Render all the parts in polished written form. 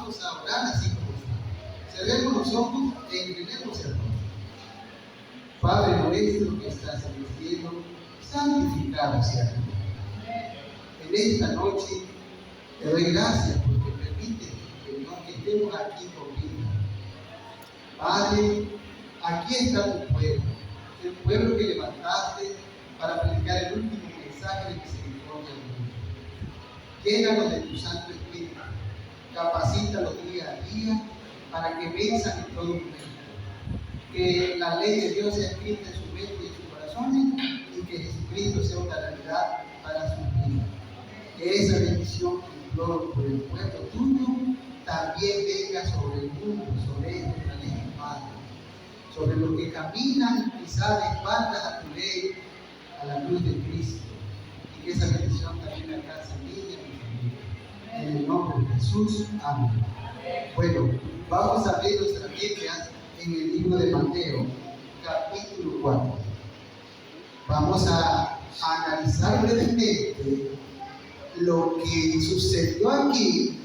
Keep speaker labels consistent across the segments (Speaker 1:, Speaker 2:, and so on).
Speaker 1: vamos a orar así como cerremos los ojos e inclinemos el rostro. Padre nuestro que estás en el cielo, santificado sea tu nombre. En esta noche te doy gracias porque permites que estemos aquí con vida. Padre, aquí está tu pueblo, el pueblo que levantaste para predicar el último mensaje de misericordia al mundo. Llénanos de tu Santo Espíritu, capacítalos día a día para que venzan en todo momento. Que la ley de Dios sea escrita en su mente y en sus corazones y que Jesucristo sea una realidad para sus vidas. Que esa bendición que imploro por el pueblo tuyo también venga sobre el mundo, sobre este planeta, Padre. Sobre los que caminan quizás de espaldas a tu ley, a la cruz de Cristo. Y que esa bendición también alcance a mí y a mi familia. En el nombre de Jesús, amén. Bueno, vamos a ver nuestras Biblias en el libro de Mateo, capítulo 4. Vamos a analizar brevemente lo que sucedió aquí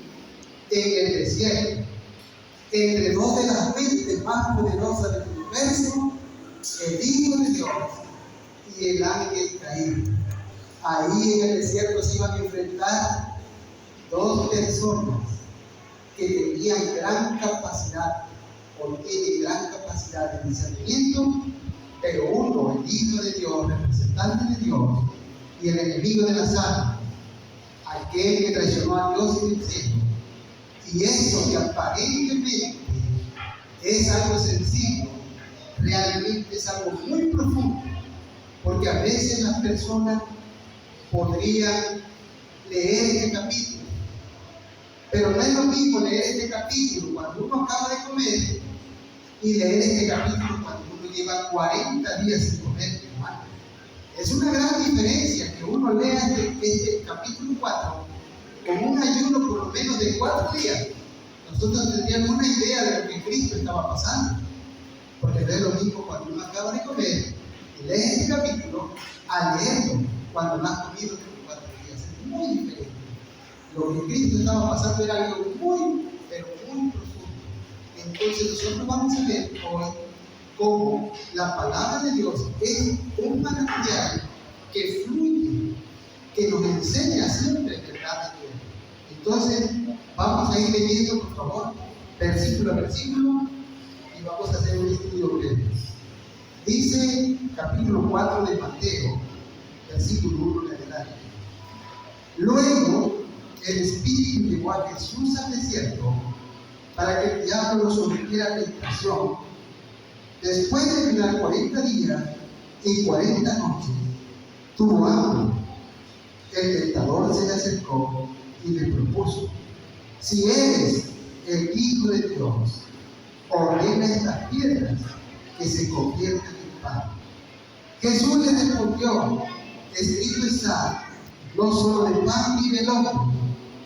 Speaker 1: en el desierto, entre dos de las mentes más poderosas del universo, el Hijo de Dios y el ángel caído. Ahí en el desierto se iban a enfrentar dos personas que tenían gran capacidad o tienen gran capacidad de discernimiento, pero uno, el Hijo de Dios, representante de Dios, y el enemigo de las almas, aquel que traicionó a Dios en el cielo. Y eso que aparentemente es algo sencillo, realmente es algo muy profundo, porque a veces las personas podrían leer este capítulo, pero no es lo mismo leer este capítulo cuando uno acaba de comer y leer este capítulo cuando uno lleva 40 días sin comer, hermano. Es una gran diferencia que uno lea este capítulo 4 con un ayuno por lo menos de 4 días. Nosotros tendríamos una idea de lo que Cristo estaba pasando, porque no es lo mismo cuando uno acaba de comer y lee este capítulo a leerlo cuando no has comido por 4 días. Es muy diferente. Lo que Cristo estaba pasando era algo muy, pero muy profundo. Entonces nosotros vamos a ver hoy cómo la palabra de Dios es un manantial que fluye, que nos enseña siempre verdad de Dios. Entonces vamos a ir leyendo, por favor, versículo a versículo, y vamos a hacer un estudio breve. Dice capítulo 4 de Mateo, versículo 1 en adelante. Luego el Espíritu llevó a Jesús al desierto para que el diablo lo sometiera a tentación. Después de ayunar 40 días y 40 noches, tuvo hambre. El tentador se le acercó y le propuso: si eres el Hijo de Dios, ordena estas piedras que se conviertan en pan. Jesús le respondió: escrito está, no solo de pan vive el hombre,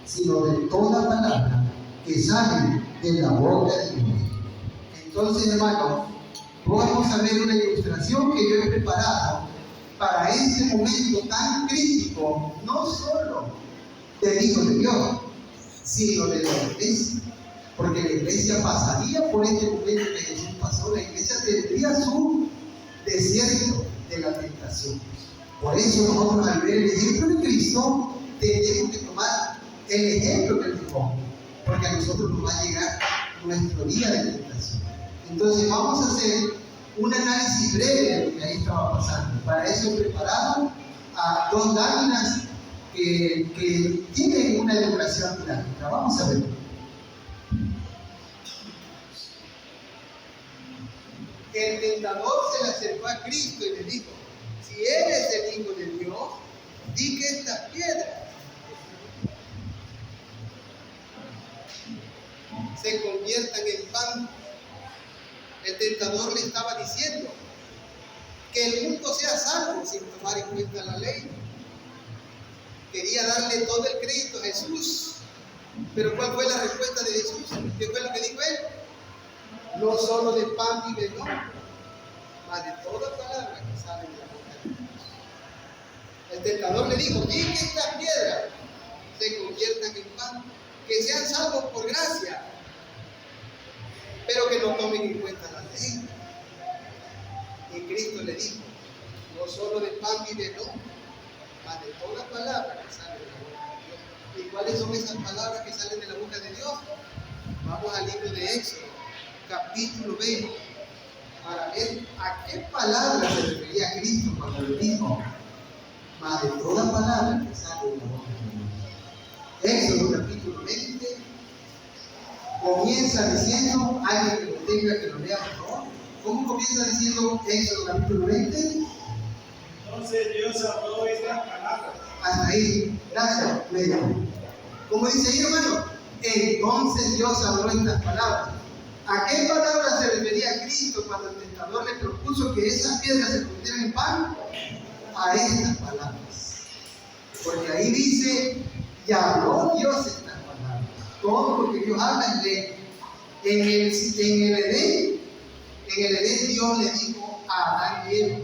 Speaker 1: sino de toda palabra que sale de la boca de Dios. Entonces, hermanos, vamos a ver una ilustración que yo he preparado para este momento tan crítico, no solo del Hijo de Dios, sino de la iglesia. Porque la iglesia pasaría por este momento que Jesús pasó. La iglesia tendría su desierto de la tentación. Por eso nosotros, al ver el ejemplo de Cristo, tenemos que tomar el ejemplo que él dejó, porque a nosotros nos va a llegar nuestro día de tentación. Entonces vamos a hacer un análisis breve de lo que ahí estaba pasando. Para eso he preparado a dos láminas que tienen una educación didáctica. Vamos a ver. El tentador se le acercó a Cristo y le dijo: si eres el Hijo de Dios, di que estas piedras se conviertan en pan. El tentador le estaba diciendo que el mundo sea salvo sin tomar en cuenta la ley. Quería darle todo el crédito a Jesús. Pero ¿cuál fue la respuesta de Jesús? ¿Qué fue lo que dijo él? No solo de pan vive el hombre, mas de toda palabra que sale de la boca de Dios. El tentador le dijo: di que estas piedras se conviertan en pan. que sean salvos por gracia, pero que no tomen en cuenta la ley. Y Cristo le dijo: no solo de pan vive el hombre, mas de toda palabra que sale de la boca de Dios. ¿Y cuáles son esas palabras que salen de la boca de Dios? Vamos al libro de Éxodo, capítulo 20, para ver a qué palabra se refería Cristo cuando le dijo: mas de toda palabra que sale de la boca de Dios. Éxodo capítulo 20 comienza diciendo, alguien que lo tenga, que lo lea, por favor. ¿Cómo comienza diciendo Éxodo capítulo 20?
Speaker 2: Entonces Dios habló estas palabras.
Speaker 1: Hasta ahí, gracias, Media. Como dice ahí, hermano, entonces Dios habló estas palabras. ¿A qué palabras se refería Cristo cuando el tentador le propuso que esas piedras se convirtieran en pan? A estas palabras. Porque ahí dice, y habló Dios estas palabras. Todo lo que Dios habla es ley. En el Edén Dios le dijo a Adán y Eva: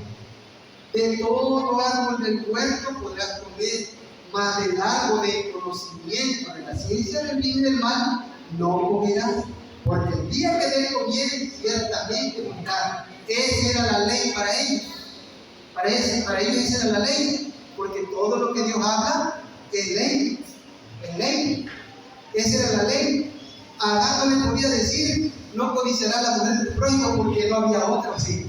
Speaker 1: de todo árbol del huerto podrás comer, mas del árbol del conocimiento de la ciencia del bien y del mal no comerás, porque el día que de él comieres ciertamente morirás. Esa era la ley para ellos. Para ellos esa era la ley, porque todo lo que Dios habla es ley. Es ley. Esa era la ley. Adán no le podía decir: no codiciará la mujer del prójimo, porque no había otra así.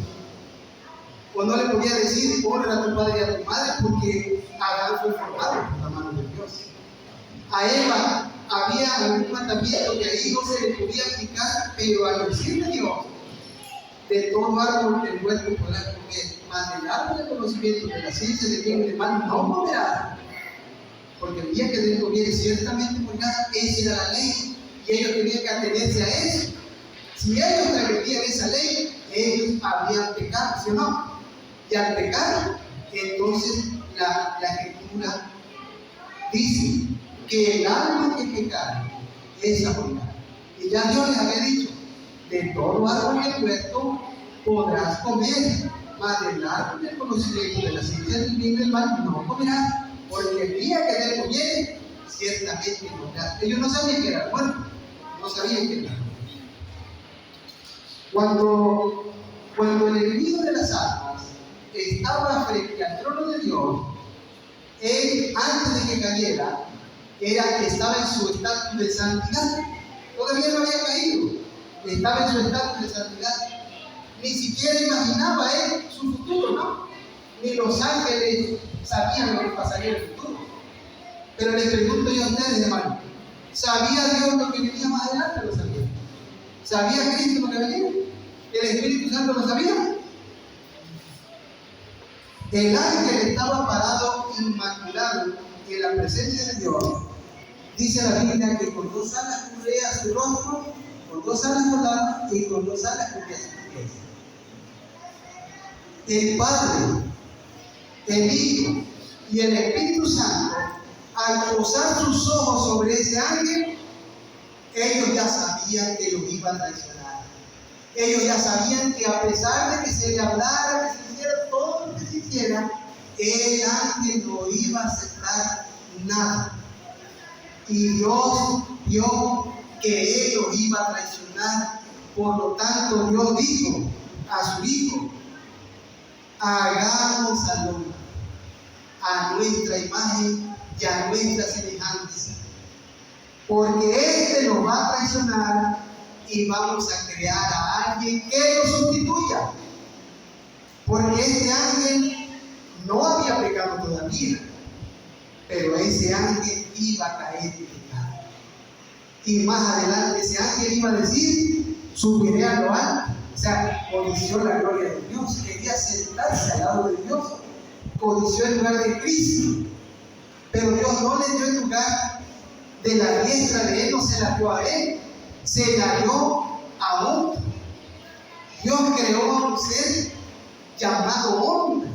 Speaker 1: O no le podía decir: honra a tu padre y a tu madre, porque Adán fue formado por la mano de Dios. A Eva había un mandamiento que ahí no se le podía aplicar, pero al decirle Dios: de todo árbol del huerto podrás comer, mas del árbol del conocimiento de la ciencia del bien y del mal no comerás, porque el día que de él comieres ciertamente morirás. Esa era la ley, y ellos tenían que atenerse a eso. Si ellos transgredían esa ley, ellos habían pecado, ¿sí o no? Y al pecar, entonces la Escritura dice que el alma que pecare, esa morirá. Y ya Dios les había dicho: de todo árbol del huerto podrás comer, mas del árbol del conocimiento de la ciencia del bien y del mal no comerás, porque el día que de él comieres, ciertamente morirás. Ellos no sabían que era muerto, no sabían que era. Cuando el enemigo de las almas estaba frente al trono de Dios, él, antes de que cayera, estaba en su estatus de santidad. Todavía no había caído, estaba en su estatus de santidad. Ni siquiera imaginaba él su futuro, ¿no? Ni los ángeles sabían lo que pasaría en el futuro. Pero les pregunto yo a ustedes, hermano, ¿sabía Dios lo que venía más adelante? ¿Lo sabía? ¿Sabía Cristo lo que venía? ¿El Espíritu Santo lo sabía? El ángel estaba parado inmaculado en la presencia de Dios. Dice la Biblia que con 2 alas cubría su rostro, con 2 alas volaba y con 2 alas cubría sus pies. El Padre, el Hijo y el Espíritu Santo, al posar sus ojos sobre ese ángel, ellos ya sabían que los iba a traicionar. Ellos ya sabían que a pesar de que se le hablara, que se hiciera todo lo que se hiciera, el ángel no iba a aceptar nada. Y Dios vio que él los iba a traicionar. Por lo tanto, Dios dijo a su Hijo: hagamos al hombre a nuestra imagen y a nuestra semejanza, porque éste nos va a traicionar y vamos a crear a alguien que lo sustituya. Porque este ángel no había pecado todavía, pero ese ángel iba a caer en pecado. Y más adelante ese ángel iba a decir: subiré a lo alto. O sea, codició la gloria de Dios, quería sentarse al lado de Dios, codició el lugar de Cristo. Pero Dios no le dio el lugar de la diestra de él, no se la dio a él, se la dio a otro. Dios creó a un ser llamado hombre,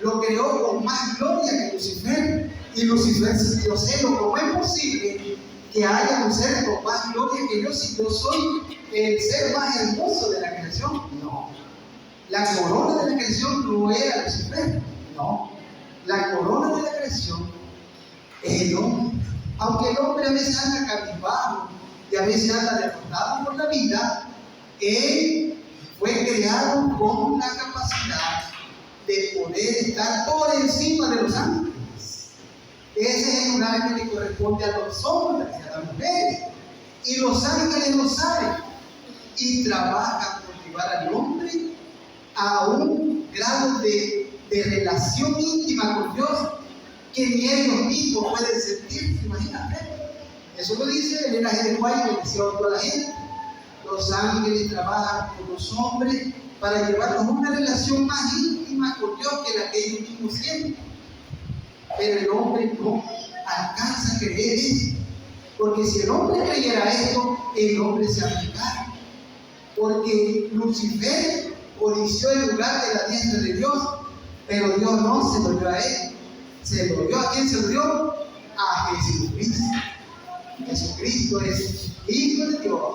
Speaker 1: lo creó con más gloria que Lucifer, y Lucifer sintió celo. ¿Cómo es posible que haya un ser con más gloria que yo si yo soy el ser más hermoso de la creación? No. La corona de la creación no era Lucifer, no. La corona de la creación es el hombre. Aunque el hombre a veces anda cabizbajo y a veces anda derrotado por la vida, él fue creado con la capacidad de poder estar por encima de los ángeles. Ese es el lugar que le corresponde a los hombres y a las mujeres. Y los ángeles lo saben y trabajan por llevar al hombre a un grado de relación íntima con Dios que ni ellos mismos pueden sentir. Imagínate. Eso lo dice el linaje de Juan y lo decía a toda la gente. Los ángeles trabajan con los hombres para llevarlos a una relación más íntima con Dios que la que ellos mismos sienten. Pero el hombre no alcanza a creer eso. Porque si el hombre creyera esto, el hombre se aplicara. Porque Lucifer codició el lugar de la diestra de Dios, pero Dios no se lo dio a él. Se lo dio ¿a quién se lo dio? A Jesucristo. Jesucristo es Hijo de Dios,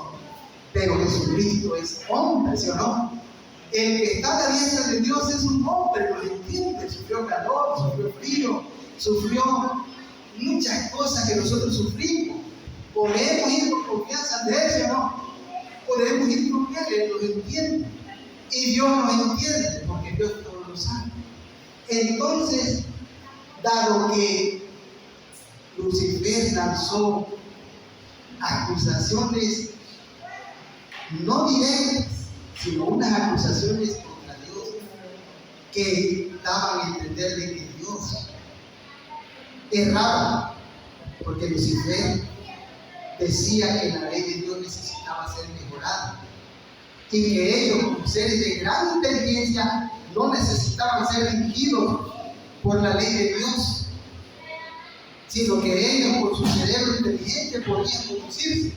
Speaker 1: pero Jesucristo es hombre, ¿sí o no? El que está a la diestra de Dios es un hombre, lo entiende, sufrió calor, sufrió frío, sufrió muchas cosas que nosotros sufrimos. Podemos ir con confianza de él, ¿sí o no? Podemos ir con él nos entiende. Y Dios nos entiende, porque Dios todo lo sabe. Entonces, dado que Lucifer lanzó acusaciones no directas, sino unas acusaciones contra Dios que daban a entender de que Dios erraba, porque Lucifer decía que la ley de Dios necesitaba ser mejorada y que ellos, como seres de gran inteligencia, no necesitaban ser dirigidos por la ley de Dios, sino que ellos, por su cerebro inteligente, podían conducirse.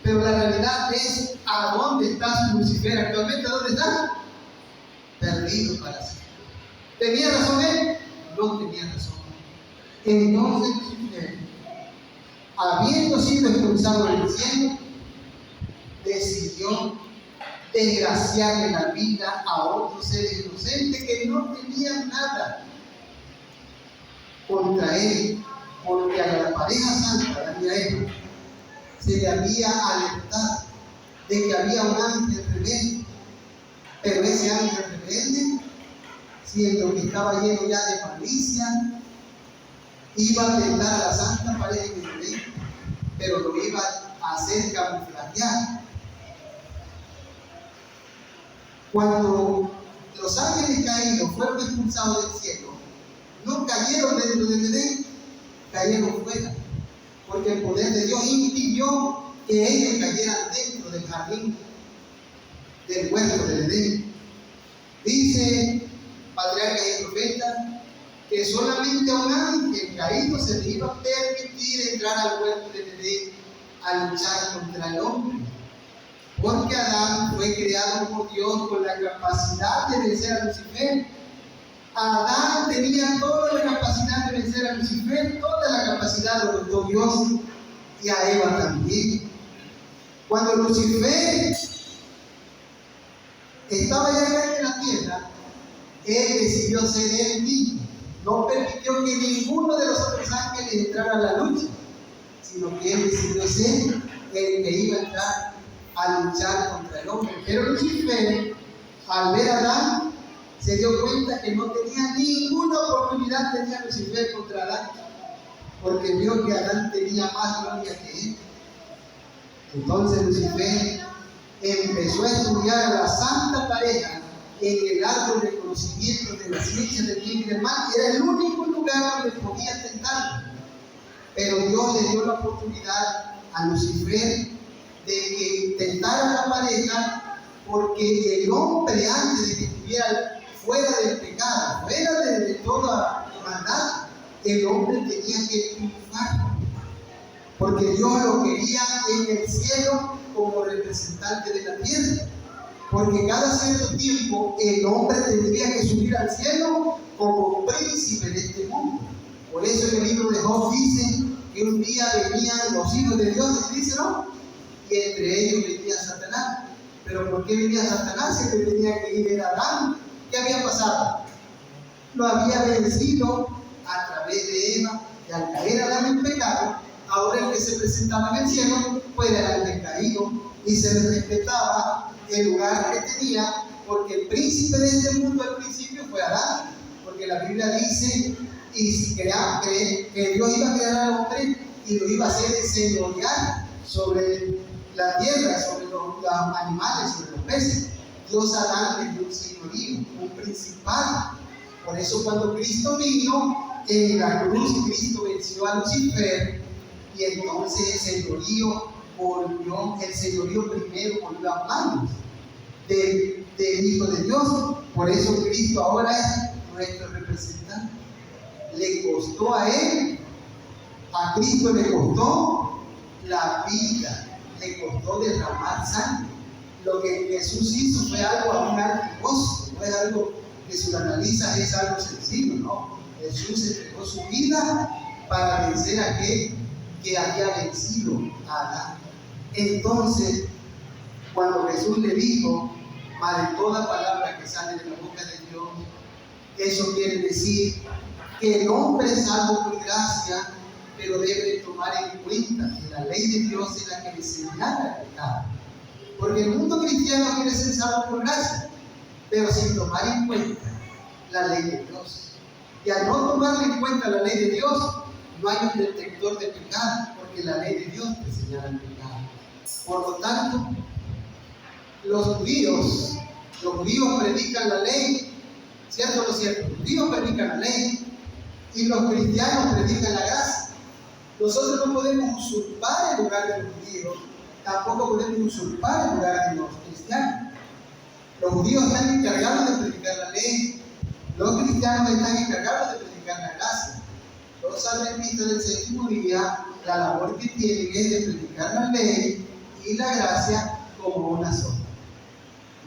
Speaker 1: Pero la realidad es, ¿a dónde está Lucifer actualmente? ¿A dónde está? Perdido para siempre. ¿Tenía razón él? No tenía razón. Entonces, habiendo sido expulsado del cielo, decidió desgraciarle la vida a otros seres inocentes que no tenían nada contra él, porque a la pareja santa, la de Eva, se le había alertado de que había un ángel rebelde, pero ese ángel rebelde, siendo que estaba lleno ya de malicia, iba a tentar a la santa pareja de Dios, pero lo iba a hacer camuflajear. Cuando los ángeles caídos fueron expulsados del cielo, no cayeron dentro del Edén, cayeron fuera, porque el poder de Dios impidió que ellos cayeran dentro del jardín, del huerto del Edén. Dice patriarcas y profetas que solamente a un ángel caído se le iba a permitir entrar al huerto del Edén a luchar contra el hombre, porque Adán fue creado por Dios con la capacidad de vencer a Lucifer. Adán tenía toda la capacidad de vencer a Lucifer, toda la capacidad lo dio Dios, y a Eva también. Cuando Lucifer estaba ya en la tierra, él decidió ser él mismo. No permitió que ninguno de los otros ángeles entrara a la lucha, sino que él decidió ser el que iba a entrar a luchar contra el hombre. Pero Lucifer, al ver a Adán, se dio cuenta que no tenía ninguna oportunidad, tenía Lucifer contra Adán, porque vio que Adán tenía más gloria que él. Entonces Lucifer empezó a estudiar a la santa pareja en el árbol de conocimiento de las ciencias del bien y del mal. Era el único lugar donde podía tentar. Pero Dios le dio la oportunidad a Lucifer de que tentara a la pareja, porque el hombre, antes de que estuviera fuera del pecado, fuera de toda maldad, el hombre tenía que triunfar, porque Dios lo quería en el cielo como representante de la tierra, porque cada cierto tiempo el hombre tendría que subir al cielo como príncipe de este mundo. Por eso en el libro de Job dice que un día venían los hijos de Dios, dice, ¿no? Y entre ellos venía Satanás. Pero ¿por qué venía Satanás? Si que tenía que ir a Adán. ¿Qué había pasado? Lo había vencido a través de Eva, y al caer Adán en pecado, Ahora el que se presentaba en el cielo fue el ángel caído y se le respetaba el lugar que tenía, porque el príncipe de este mundo al principio fue Adán, porque la Biblia dice que Dios iba a crear al hombre y lo iba a hacer señorear sobre la tierra, sobre los animales, sobre los peces. Dios a Adán le dio un señorío, un principal. Por eso cuando Cristo vino en la cruz, Cristo venció a Lucifer y entonces el señorío primero volvió a manos del Hijo de Dios. Por eso Cristo ahora es nuestro representante. Le costó a Cristo le costó la vida, le costó derramar sangre. Lo que Jesús hizo fue algo aún algodoso, no es algo que si lo analizas es algo sencillo, ¿no? Jesús entregó su vida para vencer a aquel que había vencido a Adán. Entonces, cuando Jesús le dijo, de toda palabra que sale de la boca de Dios, eso quiere decir que el hombre es salvo por gracia, pero debe tomar en cuenta que la ley de Dios es la que le señala el pecado. Porque el mundo cristiano quiere ser salvo por gracia, pero sin tomar en cuenta la ley de Dios. Y al no tomar en cuenta la ley de Dios, no hay un detector de pecado, porque la ley de Dios te señala el pecado. Por lo tanto, los judíos predican la ley, ¿cierto o no cierto? Los judíos predican la ley y los cristianos predican la gracia. Nosotros no podemos usurpar el lugar de los judíos, tampoco podemos usurpar el lugar de los cristianos. Los judíos están encargados de predicar la ley, los cristianos están encargados de predicar la gracia. Los adventistas del séptimo día, la labor que tienen es de predicar la ley y la gracia como una sola.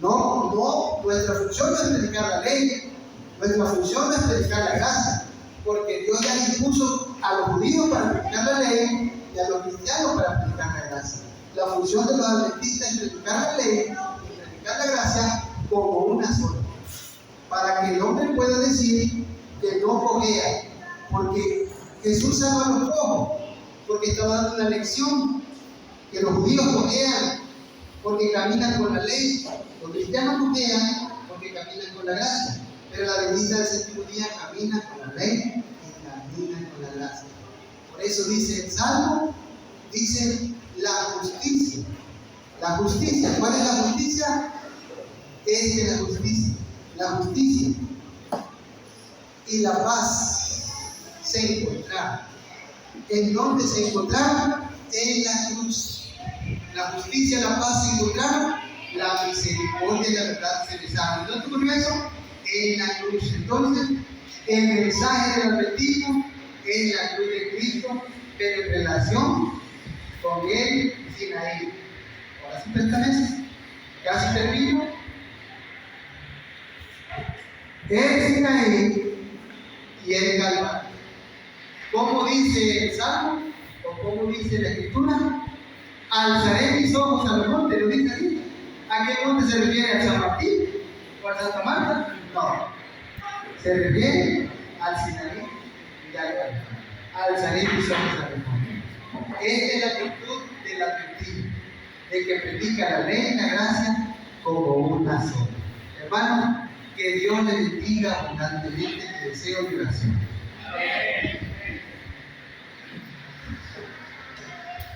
Speaker 1: No, nuestra función no es predicar la ley, nuestra función no es predicar la gracia, porque Dios ya dispuso a los judíos para predicar la ley y a los cristianos para predicar la gracia. La función de los adventistas es predicar la ley y predicar la gracia como una sola, para que el hombre pueda decir que no cojea, porque Jesús salva a los cojos, porque estaba dando una lección, que los judíos cojean porque caminan con la ley, los cristianos cojean porque caminan con la gracia, pero la adventista del séptimo día camina con la ley y camina con la gracia. Por eso dice el Salmo, dice la justicia. La justicia, ¿cuál es la justicia? Es la justicia. La justicia y la paz se encontraron. ¿En dónde se encontraron? En la cruz. La justicia y la paz se encontraron, la misericordia y la verdad se besaron. ¿Dónde ocurrió eso? En la cruz. Entonces, el mensaje del adventismo es la cruz de Cristo, pero en relación con el Sinaí. Ahora sí, préstame, casi termino. El Sinaí y el Calvario. ¿Cómo dice el Salmo? ¿O cómo dice la Escritura? Alzaré mis ojos al monte, ¿lo dice ahí? ¿A qué monte se refiere? ¿Al San Martín? ¿O a Santa Marta? No. Se refiere al Sinaí y al Calvario. Alzaré mis ojos al monte. Esta es la actitud del adventismo, de que predica la ley y la gracia como una sola. Hermanos, que Dios les bendiga abundantemente. Deseo de oración.